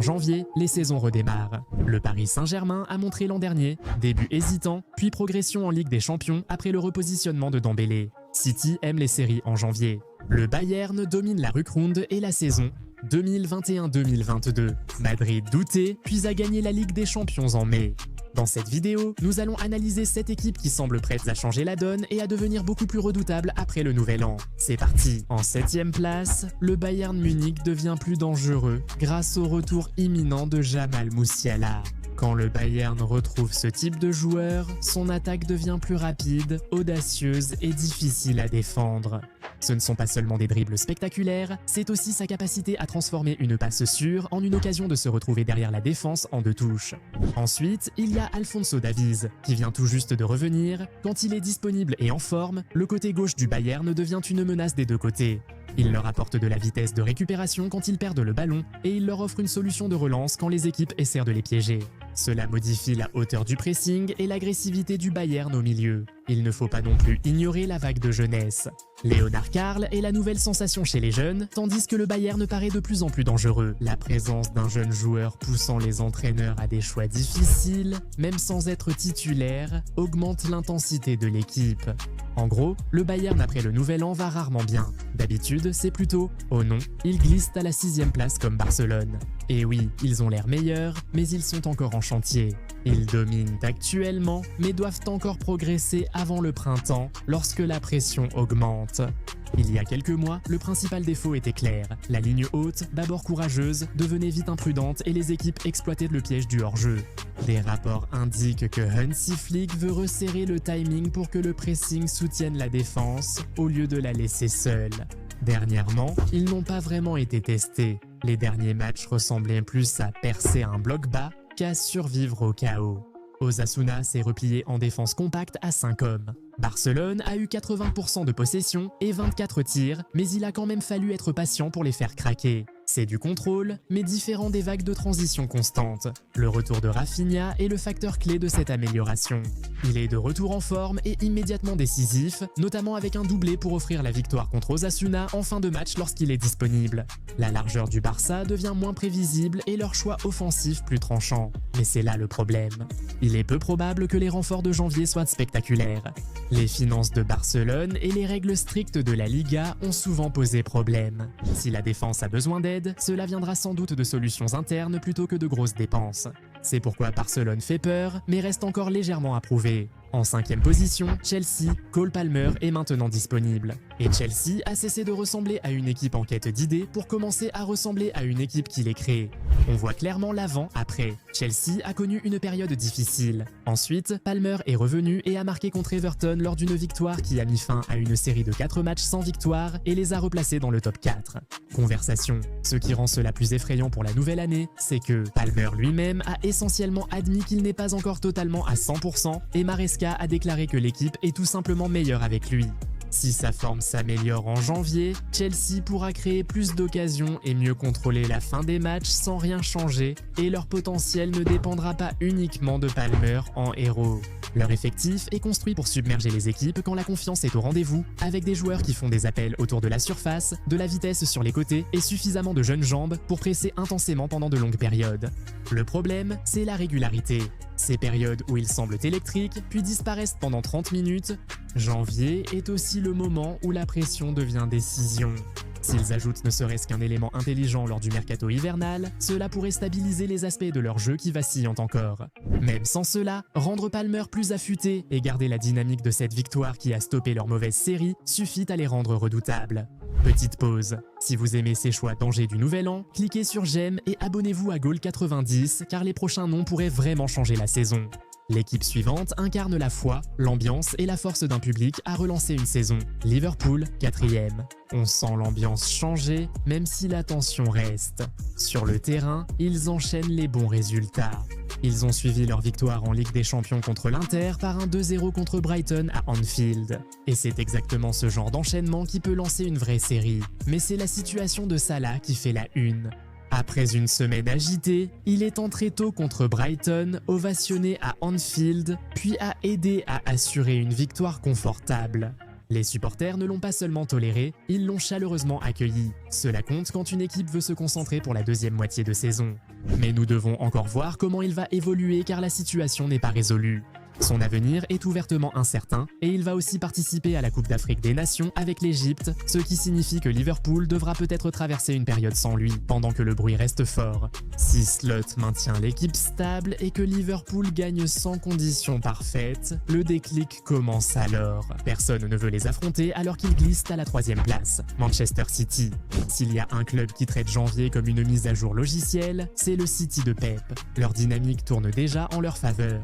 en janvier, les saisons redémarrent. Le Paris Saint-Germain a montré l'an dernier, début hésitant, puis progression en Ligue des Champions après le repositionnement de Dembélé. City aime les séries en janvier. Le Bayern domine la Rückrunde et la saison 2021-2022. Madrid doutait, puis a gagné la Ligue des Champions en mai. Dans cette vidéo, nous allons analyser cette équipe qui semble prête à changer la donne et à devenir beaucoup plus redoutable après le nouvel an. C'est parti! En 7e place, le Bayern Munich devient plus dangereux grâce au retour imminent de Jamal Musiala. Quand le Bayern retrouve ce type de joueur, son attaque devient plus rapide, audacieuse et difficile à défendre. Ce ne sont pas seulement des dribbles spectaculaires, c'est aussi sa capacité à transformer une passe sûre en une occasion de se retrouver derrière la défense en 2 touches. Ensuite, il y a Alphonso Davies, qui vient tout juste de revenir. Quand il est disponible et en forme, le côté gauche du Bayern devient une menace des 2 côtés. Il leur apporte de la vitesse de récupération quand ils perdent le ballon et il leur offre une solution de relance quand les équipes essaient de les piéger. Cela modifie la hauteur du pressing et l'agressivité du Bayern au milieu. Il ne faut pas non plus ignorer la vague de jeunesse. Léonard Karl est la nouvelle sensation chez les jeunes, tandis que le Bayern paraît de plus en plus dangereux. La présence d'un jeune joueur poussant les entraîneurs à des choix difficiles, même sans être titulaire, augmente l'intensité de l'équipe. En gros, le Bayern après le nouvel an va rarement bien. D'habitude, c'est plutôt « oh non », ils glissent à la 6e place comme Barcelone. Et oui, ils ont l'air meilleurs, mais ils sont encore en chantier. Ils dominent actuellement, mais doivent encore progresser avant le printemps, lorsque la pression augmente. Il y a quelques mois, le principal défaut était clair. La ligne haute, d'abord courageuse, devenait vite imprudente et les équipes exploitaient le piège du hors-jeu. Des rapports indiquent que Hansi Flick veut resserrer le timing pour que le pressing soutienne la défense, au lieu de la laisser seule. Dernièrement, ils n'ont pas vraiment été testés. Les derniers matchs ressemblaient plus à percer un bloc bas qu'à survivre au chaos. Osasuna s'est replié en défense compacte à 5 hommes. Barcelone a eu 80% de possession et 24 tirs, mais il a quand même fallu être patient pour les faire craquer. C'est du contrôle, mais différent des vagues de transition constantes. Le retour de Rafinha est le facteur clé de cette amélioration. Il est de retour en forme et immédiatement décisif, notamment avec un doublé pour offrir la victoire contre Osasuna en fin de match lorsqu'il est disponible. La largeur du Barça devient moins prévisible et leur choix offensif plus tranchant. Mais c'est là le problème. Il est peu probable que les renforts de janvier soient spectaculaires. Les finances de Barcelone et les règles strictes de la Liga ont souvent posé problème. Si la défense a besoin d'aide, cela viendra sans doute de solutions internes plutôt que de grosses dépenses. C'est pourquoi Barcelone fait peur, mais reste encore légèrement approuvé. En 5e position, Chelsea, Cole Palmer est maintenant disponible. Et Chelsea a cessé de ressembler à une équipe en quête d'idées pour commencer à ressembler à une équipe qui les crée. On voit clairement l'avant-après. Chelsea a connu une période difficile. Ensuite, Palmer est revenu et a marqué contre Everton lors d'une victoire qui a mis fin à une série de 4 matchs sans victoire et les a replacés dans le top 4. Conversation. Ce qui rend cela plus effrayant pour la nouvelle année, c'est que Palmer lui-même a essentiellement admis qu'il n'est pas encore totalement à 100% et Maresca a déclaré que l'équipe est tout simplement meilleure avec lui. Si sa forme s'améliore en janvier, Chelsea pourra créer plus d'occasions et mieux contrôler la fin des matchs sans rien changer, et leur potentiel ne dépendra pas uniquement de Palmer en héros. Leur effectif est construit pour submerger les équipes quand la confiance est au rendez-vous, avec des joueurs qui font des appels autour de la surface, de la vitesse sur les côtés et suffisamment de jeunes jambes pour presser intensément pendant de longues périodes. Le problème, c'est la régularité. Ces périodes où ils semblent électriques, puis disparaissent pendant 30 minutes, janvier est aussi le moment où la pression devient décision. S'ils ajoutent ne serait-ce qu'un élément intelligent lors du mercato hivernal, cela pourrait stabiliser les aspects de leur jeu qui vacillent encore. Même sans cela, rendre Palmer plus affûté et garder la dynamique de cette victoire qui a stoppé leur mauvaise série suffit à les rendre redoutables. Petite pause. Si vous aimez ces choix dangers du nouvel an, cliquez sur j'aime et abonnez-vous à Goal90 car les prochains noms pourraient vraiment changer la saison. L'équipe suivante incarne la foi, l'ambiance et la force d'un public à relancer une saison. Liverpool, 4e. On sent l'ambiance changer, même si la tension reste. Sur le terrain, ils enchaînent les bons résultats. Ils ont suivi leur victoire en Ligue des Champions contre l'Inter par un 2-0 contre Brighton à Anfield. Et c'est exactement ce genre d'enchaînement qui peut lancer une vraie série. Mais c'est la situation de Salah qui fait la une. Après une semaine agitée, il est entré tôt contre Brighton, ovationné à Anfield, puis a aidé à assurer une victoire confortable. Les supporters ne l'ont pas seulement toléré, ils l'ont chaleureusement accueilli. Cela compte quand une équipe veut se concentrer pour la deuxième moitié de saison. Mais nous devons encore voir comment il va évoluer car la situation n'est pas résolue. Son avenir est ouvertement incertain et il va aussi participer à la Coupe d'Afrique des Nations avec l'Égypte, ce qui signifie que Liverpool devra peut-être traverser une période sans lui, pendant que le bruit reste fort. Si Slot maintient l'équipe stable et que Liverpool gagne sans conditions parfaites, le déclic commence alors. Personne ne veut les affronter alors qu'ils glissent à la 3e place, Manchester City. S'il y a un club qui traite janvier comme une mise à jour logicielle, c'est le City de Pep. Leur dynamique tourne déjà en leur faveur.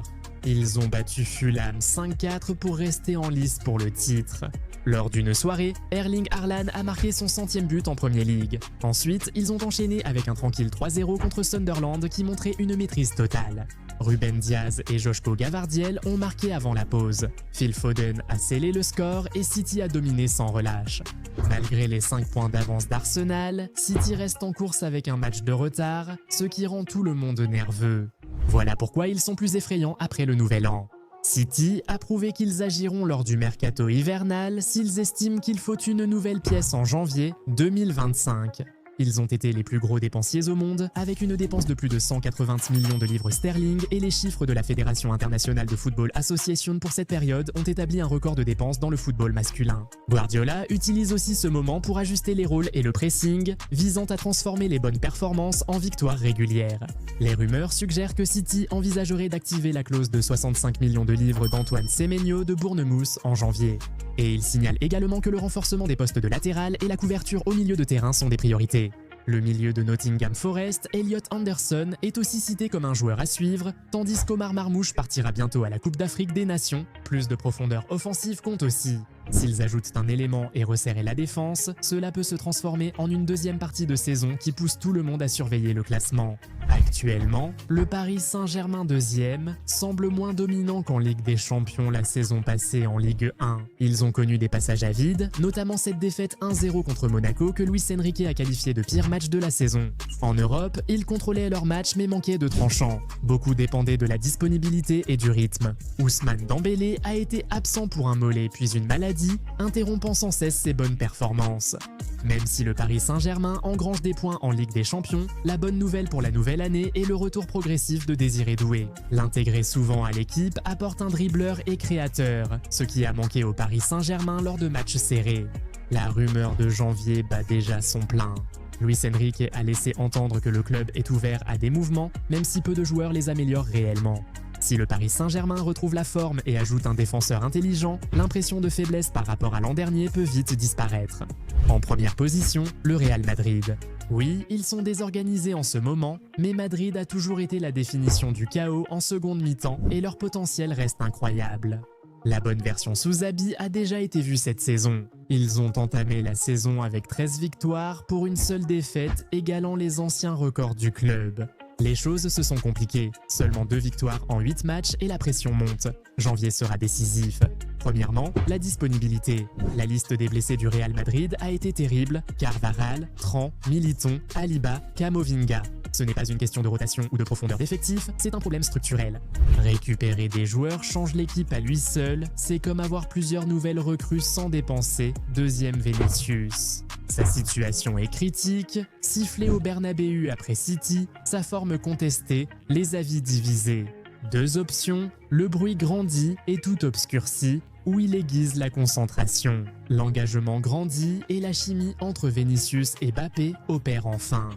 Ils ont battu Fulham 5-4 pour rester en lice pour le titre. Lors d'une soirée, Erling Haaland a marqué son 100e but en Premier League. Ensuite, ils ont enchaîné avec un tranquille 3-0 contre Sunderland qui montrait une maîtrise totale. Ruben Diaz et Joshko Gavardiel ont marqué avant la pause. Phil Foden a scellé le score et City a dominé sans relâche. Malgré les 5 points d'avance d'Arsenal, City reste en course avec un match de retard, ce qui rend tout le monde nerveux. Voilà pourquoi ils sont plus effrayants après le nouvel an. City a prouvé qu'ils agiront lors du mercato hivernal s'ils estiment qu'il faut une nouvelle pièce en janvier 2025. Ils ont été les plus gros dépensiers au monde, avec une dépense de plus de 180 millions de livres sterling et les chiffres de la Fédération internationale de football Association pour cette période ont établi un record de dépenses dans le football masculin. Guardiola utilise aussi ce moment pour ajuster les rôles et le pressing, visant à transformer les bonnes performances en victoires régulières. Les rumeurs suggèrent que City envisagerait d'activer la clause de 65 millions de livres d'Antoine Semenyo de Bournemouth en janvier. Et il signale également que le renforcement des postes de latéral et la couverture au milieu de terrain sont des priorités. Le milieu de Nottingham Forest, Elliot Anderson, est aussi cité comme un joueur à suivre, tandis qu'Omar Marmouche partira bientôt à la Coupe d'Afrique des Nations. Plus de profondeur offensive compte aussi. S'ils ajoutent un élément et resserrent la défense, cela peut se transformer en une deuxième partie de saison qui pousse tout le monde à surveiller le classement. Actuellement, le Paris Saint-Germain 2e semble moins dominant qu'en Ligue des Champions la saison passée en Ligue 1. Ils ont connu des passages à vide, notamment cette défaite 1-0 contre Monaco que Luis Enrique a qualifié de pire match de la saison. En Europe, ils contrôlaient leur match mais manquaient de tranchants. Beaucoup dépendaient de la disponibilité et du rythme. Ousmane Dembélé a été absent pour un mollet puis une maladie, interrompant sans cesse ses bonnes performances. Même si le Paris Saint-Germain engrange des points en Ligue des Champions, la bonne nouvelle pour la nouvelle année est le retour progressif de Désiré Doué. L'intégrer souvent à l'équipe apporte un dribbleur et créateur, ce qui a manqué au Paris Saint-Germain lors de matchs serrés. La rumeur de janvier bat déjà son plein. Luis Enrique a laissé entendre que le club est ouvert à des mouvements, même si peu de joueurs les améliorent réellement. Si le Paris Saint-Germain retrouve la forme et ajoute un défenseur intelligent, l'impression de faiblesse par rapport à l'an dernier peut vite disparaître. En première position, le Real Madrid. Oui, ils sont désorganisés en ce moment, mais Madrid a toujours été la définition du chaos en seconde mi-temps et leur potentiel reste incroyable. La bonne version sous Xabi a déjà été vue cette saison. Ils ont entamé la saison avec 13 victoires pour une seule défaite, égalant les anciens records du club. Les choses se sont compliquées, seulement 2 victoires en 8 matchs et la pression monte. Janvier sera décisif. Premièrement, la disponibilité. La liste des blessés du Real Madrid a été terrible, Carvajal, Tran, Militon, Aliba, Camavinga. Ce n'est pas une question de rotation ou de profondeur d'effectif, c'est un problème structurel. Récupérer des joueurs change l'équipe à lui seul, c'est comme avoir plusieurs nouvelles recrues sans dépenser, deuxième Vinicius. Sa situation est critique, sifflé au Bernabéu après City, sa forme contestée, les avis divisés. 2 options, le bruit grandit et tout obscurcit, ou il aiguise la concentration. L'engagement grandit et la chimie entre Vinicius et Mbappé opère enfin.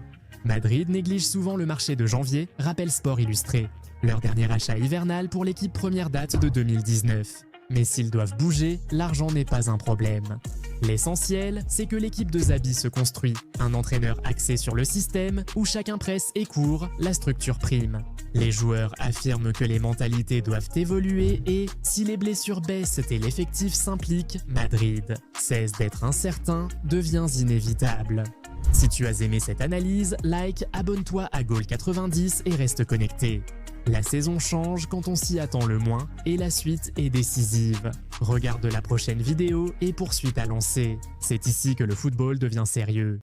Madrid néglige souvent le marché de janvier, rappelle Sport Illustré. Leur dernier achat hivernal pour l'équipe première date de 2019. Mais s'ils doivent bouger, l'argent n'est pas un problème. L'essentiel, c'est que l'équipe de Xabi se construit. Un entraîneur axé sur le système, où chacun presse et court, la structure prime. Les joueurs affirment que les mentalités doivent évoluer et, si les blessures baissent et l'effectif s'implique, Madrid cesse d'être incertain, devient inévitable. Si tu as aimé cette analyse, like, abonne-toi à Goal90 et reste connecté. La saison change quand on s'y attend le moins et la suite est décisive. Regarde la prochaine vidéo et poursuis ta lancée. C'est ici que le football devient sérieux.